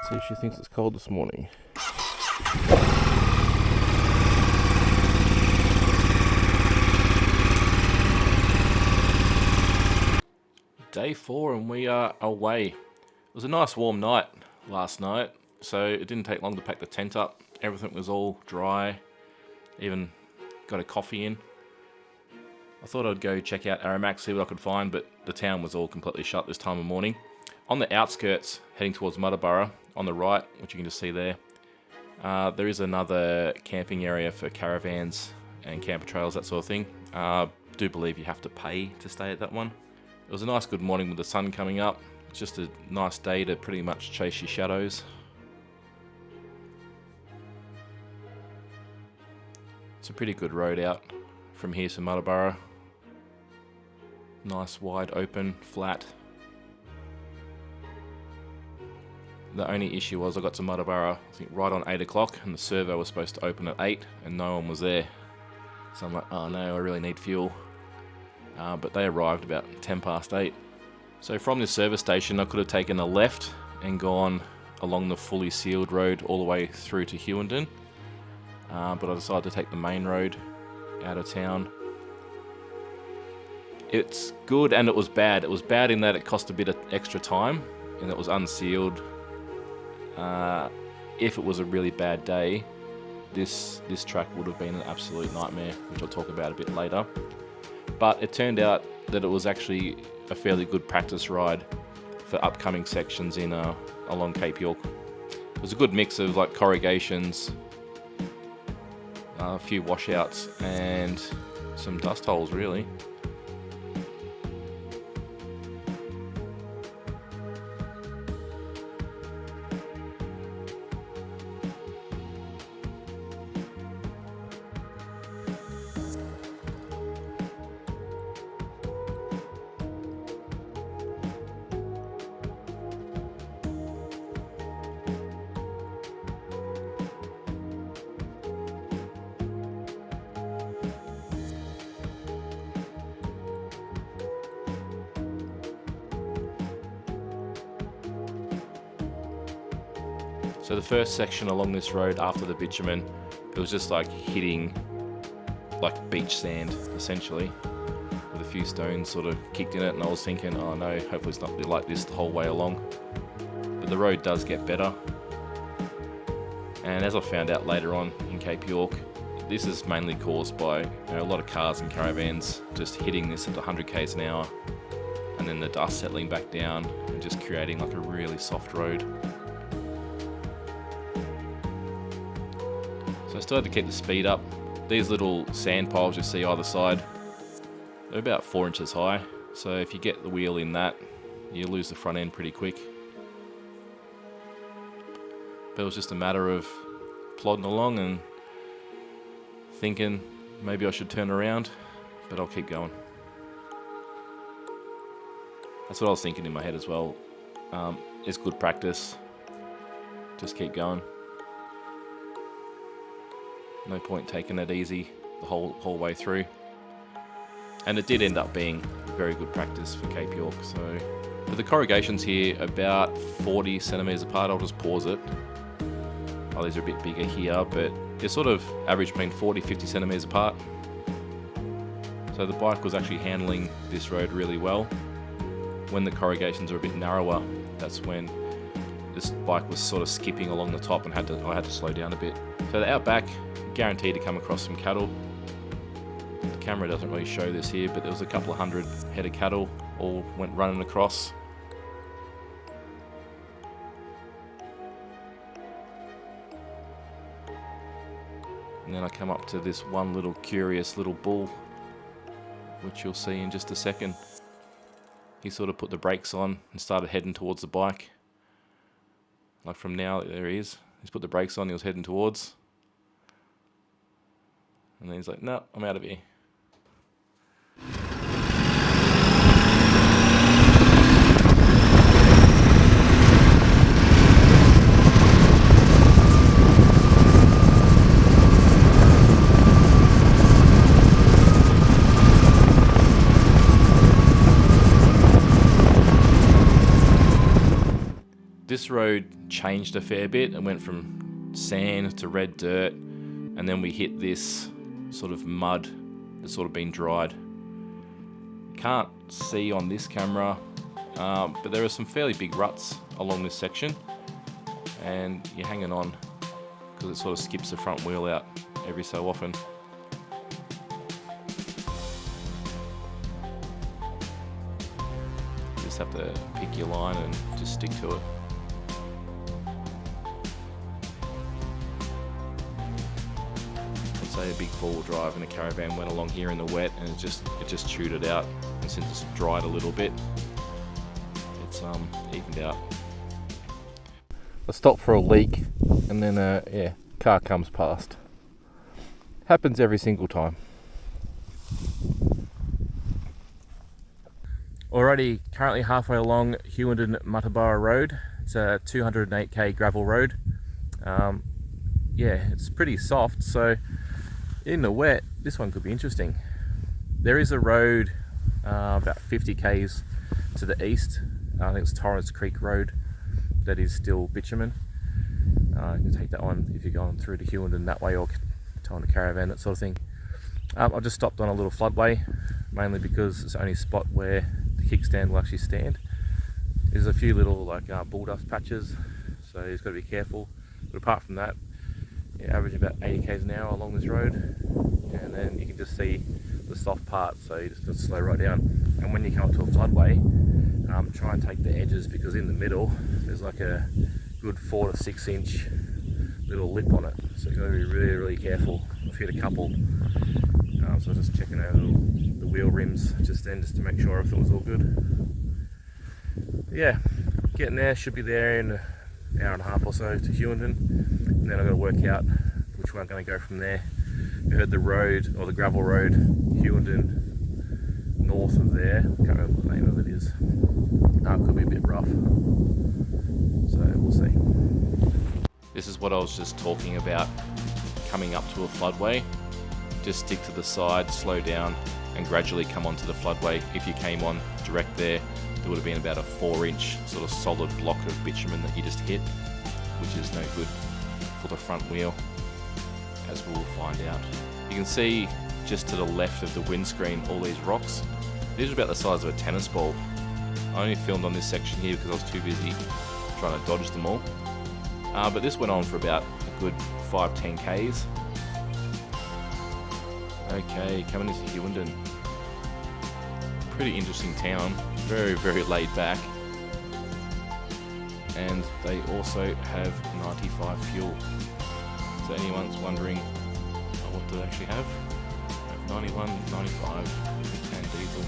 See if she thinks it's cold this morning. Day 4 and we are away. It was a nice warm night last night, so it didn't take long to pack the tent up. Everything was all dry, even got a coffee in. I thought I'd go check out Aramac, see what I could find, but the town was all completely shut this time of morning. On the outskirts, heading towards Muddaborough, on the right, which you can just see there, there is another camping area for caravans and camper trails, that sort of thing. I do believe you have to pay to stay at that one. It was a nice good morning with the sun coming up. It's just a nice day to pretty much chase your shadows. It's a pretty good road out from here to Muddaborough. Nice, wide, open, flat. The only issue was I got to Muddaborough, I think right on 8 o'clock, and the servo was supposed to open at 8 and no one was there. So I'm like, oh no, I really need fuel. But they arrived about 10 past 8. So from this service station I could have taken a left and gone along the fully sealed road all the way through to Hewenden. But I decided to take the main road out of town. It's good and it was bad. It was bad in that it cost a bit of extra time and it was unsealed. If it was a really bad day, this track would have been an absolute nightmare, which I'll talk about a bit later. But it turned out that it was actually a fairly good practice ride for upcoming sections in along Cape York. It was a good mix of like corrugations, a few washouts and some dust holes really. So the first section along this road after the bitumen, it was just like hitting like beach sand essentially, with a few stones sort of kicked in it, and I was thinking, oh no, hopefully it's not like this the whole way along. But the road does get better, and as I found out later on in Cape York, this is mainly caused by a lot of cars and caravans just hitting this at 100 k's an hour, and then the dust settling back down and just creating like a really soft road. So I started to keep the speed up. These little sand piles you see either side, they're about 4 inches high. So if you get the wheel in that, you lose the front end pretty quick. But it was just a matter of plodding along and thinking maybe I should turn around, but I'll keep going. That's what I was thinking in my head as well. It's good practice. Just keep going. No point taking it easy the whole way through. And it did end up being very good practice for Cape York. So, but the corrugations here are about 40 centimeters apart. I'll just pause it. Oh, these are a bit bigger here, but they're sort of average between 40-50 centimeters apart. So the bike was actually handling this road really well. When the corrugations are a bit narrower, that's when this bike was sort of skipping along the top and I had to slow down a bit. So the Outback, guaranteed to come across some cattle. The camera doesn't really show this here, but there was a couple of hundred head of cattle all went running across. And then I come up to this one little curious little bull, which you'll see in just a second. He sort of put the brakes on and started heading towards the bike. Like from now, there he is. He's put the brakes on, he was heading towards. And then he's like, no, I'm out of here. this road changed a fair bit and went from sand to red dirt, and then we hit this sort of mud that's sort of been dried. Can't see on this camera, but there are some fairly big ruts along this section, and you're hanging on because it sort of skips the front wheel out every so often. Just have to pick your line and just stick to it. I'd say a big four-wheel drive and a caravan went along here in the wet, and it just chewed it out. And since it's dried a little bit, it's evened out. I stopped for a leak, and then yeah, car comes past. Happens every single time. Already currently halfway along Hughenden Muttaburra Road. It's a 208k gravel road. Yeah, it's pretty soft, so in the wet, this one could be interesting. There is a road about 50 k's to the east. I think it's Torrance Creek Road. That is still bitumen. You can take that one if you're going through to Hughenden that way, or towing a caravan, that sort of thing. I've just stopped on a little floodway, mainly because it's the only spot where the kickstand will actually stand. There's a few little like bull dust patches, so you've got to be careful. But apart from that, you average about 80 k's an hour along this road, and then you can just see the soft parts, so you just have to slow right down. And when you come up to a floodway, try and take the edges, because in the middle there's like a good 4 to 6 inch little lip on it, so you've got to be really careful. I've hit a couple, so I was just checking over the wheel rims just then, just to make sure everything was all good. Yeah, getting there, should be there in an hour and a half or so to Hughenden, and then I've got to work out which way I'm going to go from there. We heard the road, or the gravel road, Hughenden north of there, I can't remember what the name of it is. It could be a bit rough, so we'll see. This is what I was just talking about, coming up to a floodway. Just stick to the side, slow down, and gradually come onto the floodway. If you came on direct there would have been about a 4-inch sort of solid block of bitumen that you just hit, which is no good for the front wheel, as we'll find out. You can see just to the left of the windscreen all these rocks. These are about the size of a tennis ball. I only filmed on this section here because I was too busy trying to dodge them all. But this went on for about a good 5-10 k's. Okay, coming into Hughenden. Pretty interesting town, very laid back. And they also have 95 fuel. So anyone's wondering what do they actually have? 91, 95 and diesel.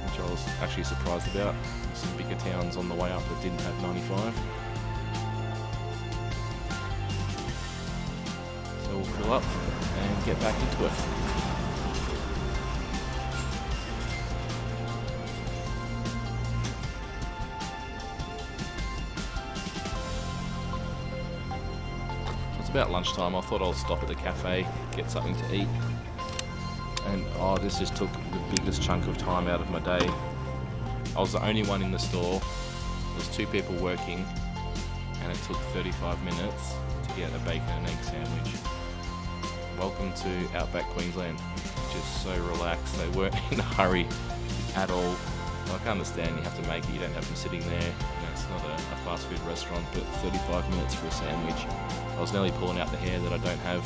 Which I was actually surprised about. Some bigger towns on the way up that didn't have 95. So we'll fill up and get back into it. About lunchtime. I thought I'll stop at the cafe, get something to eat, and this just took the biggest chunk of time out of my day. I was the only one in the store. There was 2 people working, and it took 35 minutes to get a bacon and egg sandwich. Welcome to Outback Queensland. Just so relaxed. They weren't in a hurry at all. I can understand you have to make it, you don't have them sitting there. You know, it's not a fast food restaurant, but 35 minutes for a sandwich. I was nearly pulling out the hair that I don't have.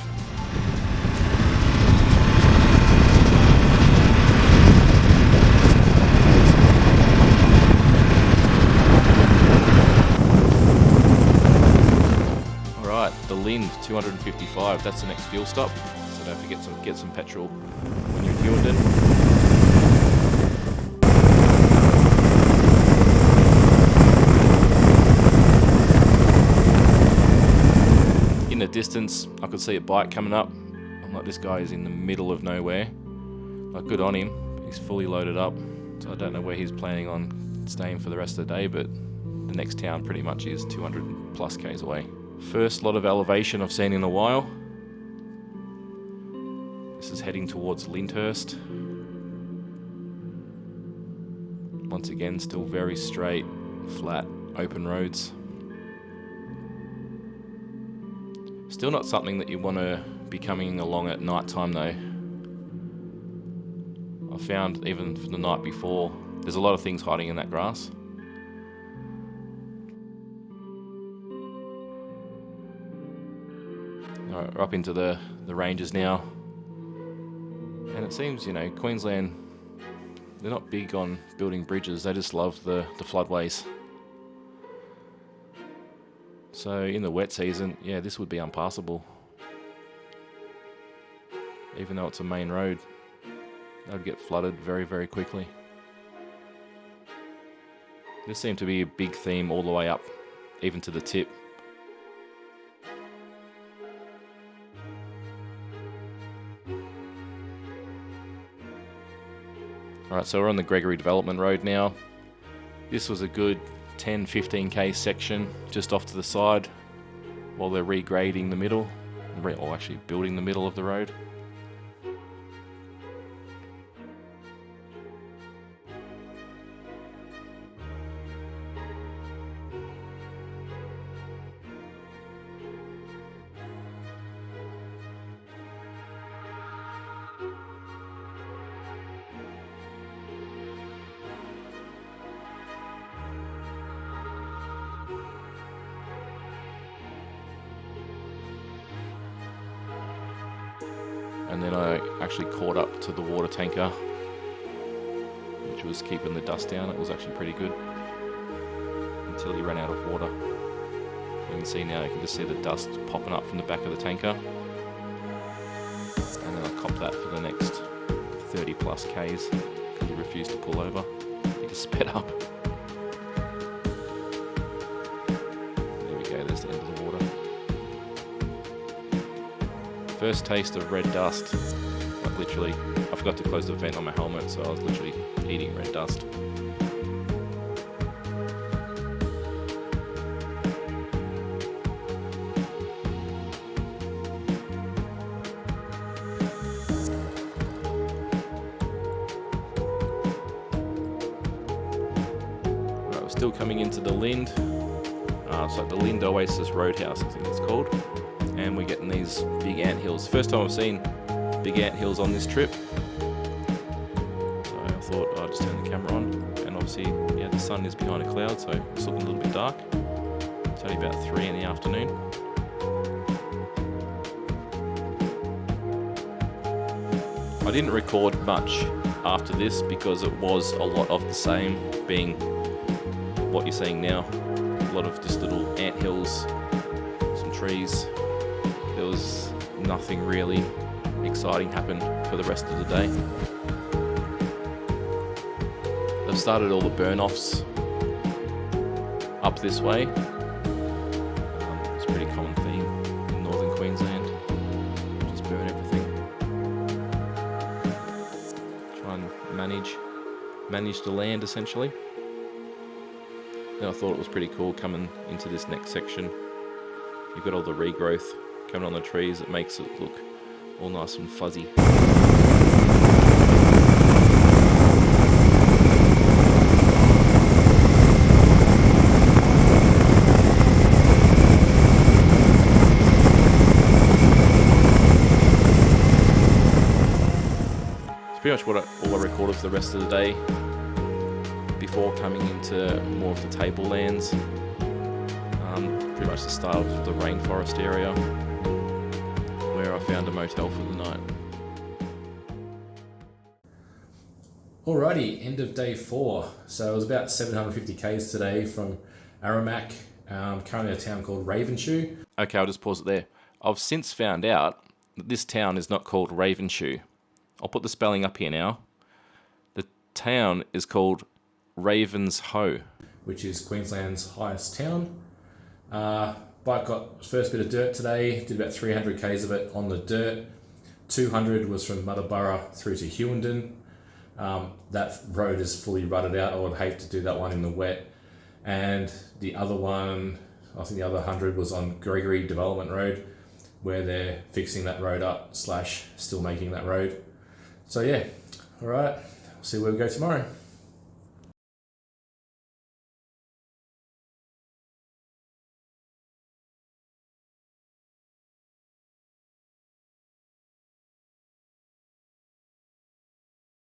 Alright, the Lind 255, that's the next fuel stop. So don't forget to get some petrol when you're in Hughenden. In the distance, I could see a bike coming up. I'm like, this guy is in the middle of nowhere. Like, good on him. He's fully loaded up. So I don't know where he's planning on staying for the rest of the day, but the next town pretty much is 200 plus k's away. First lot of elevation I've seen in a while. This is heading towards Lyndhurst. Once again, still very straight, flat, open roads. Still not something that you want to be coming along at night time though. I found even for the night before, there's a lot of things hiding in that grass. Alright, we're up into the ranges now. And it seems, you know, Queensland, they're not big on building bridges, they just love the floodways. So in the wet season, yeah, this would be unpassable. Even though it's a main road, they would get flooded very, very quickly. This seemed to be a big theme all the way up, even to the tip. Alright, so we're on the Gregory Development Road now. This was a good 10-15k section just off to the side while they're regrading the middle, or actually building the middle of the road. And then I actually caught up to the water tanker, which was keeping the dust down. It was actually pretty good until he ran out of water. You can see now, you can just see the dust popping up from the back of the tanker. And then I copped that for the next 30 plus Ks because he refused to pull over. He just sped up. There we go, there's the end of the water. First taste of red dust. Like literally, I forgot to close the vent on my helmet, so I was literally eating red dust. Right, we're still coming into the Lind. So the Lind Oasis Roadhouse, I think it's called. And we're getting these big ant hills. First time I've seen big ant hills on this trip. So I thought I'd just turn the camera on. And obviously, yeah, the sun is behind a cloud, so it's looking a little bit dark. It's only about 3 in the afternoon. I didn't record much after this because it was a lot of the same, being what you're seeing now. A lot of just little ant hills, some trees. There was nothing really exciting happened for the rest of the day. They've started all the burn-offs up this way. It's a pretty common theme in northern Queensland. Just burn everything. Try and manage the land essentially. And I thought it was pretty cool coming into this next section. You've got all the regrowth coming on the trees. It makes it look all nice and fuzzy. It's pretty much all I recorded for the rest of the day before coming into more of the tablelands. Pretty much the start of the rainforest area where I found a motel for the night. Alrighty, end of day 4. So it was about 750 k's today from Aramac, currently a town called Ravenshoe. Okay, I'll just pause it there. I've since found out that this town is not called Ravenshoe. I'll put the spelling up here now. The town is called Ravenshoe, which is Queensland's highest town. Bike got first bit of dirt today, did about 300 k's of it on the dirt. 200 was from Muddaborough through to Hewenden. That road is fully rutted out. I would hate to do that one in the wet. And the other one, I think the other 100 was on Gregory Development Road, where they're fixing that road up / still making that road. So yeah, alright, see where we go tomorrow.